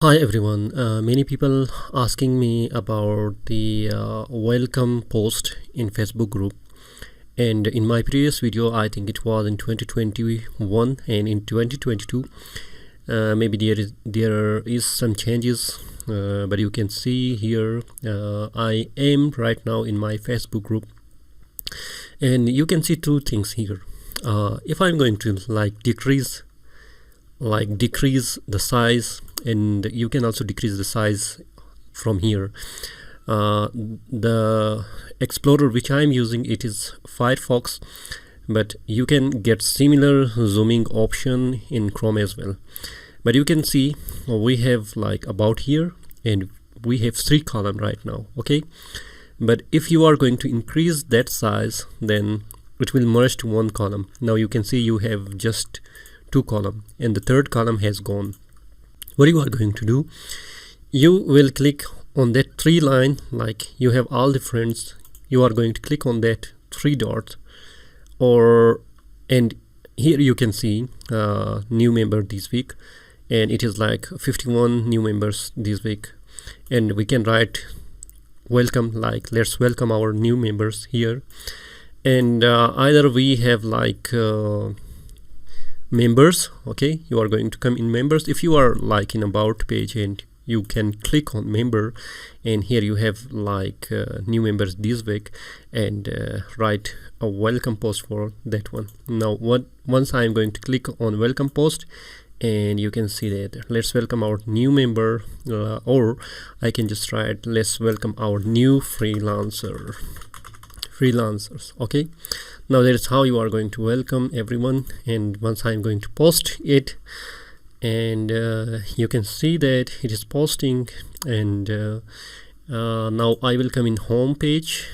Hi everyone. Many people asking me about the welcome post in Facebook group, and in my previous video, I think it was in 2021 and in 2022, maybe there is some changes, but you can see here I am right now in my Facebook group, and you can see two things here. If I'm going to decrease the size, and you can also decrease the size from here. The Explorer which I'm using, it is Firefox, but you can get similar zooming option in Chrome as well. But you can see we have about here, and we have 3 column right now. Okay, but if you are going to increase that size, then it will merge to 1 column. Now you can see you have just 2 column, and the 3rd column has gone. What you are going to do, you will click on that 3 line, like you have all the friends, you are going to click on that 3 dots, and here you can see new member this week, and it is 51 new members this week, and we can write welcome, let's welcome our new members here. And either we have members. Okay, you are going to come in members. If you are in about page, and you can click on member, and here you have new members this week, and write a welcome post for that one. Now once I'm going to click on welcome post, and you can see that let's welcome our new member, or I can just write let's welcome our new freelancers. Okay, now that is how you are going to welcome everyone. And once I'm going to post it, and you can see that it is posting, and now I will come in home page,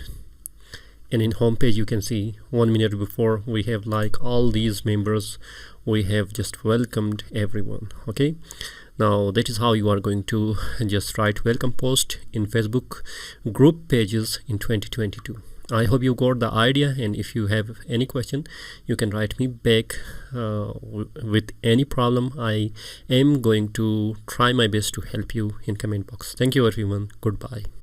and in home page you can see 1 minute before we have all these members, we have just welcomed everyone. Okay, now that is how you are going to just write welcome post in Facebook group pages in 2022. I hope you got the idea, and if you have any question, you can write me back with any problem. I am going to try my best to help you in comment box. Thank you everyone. Goodbye.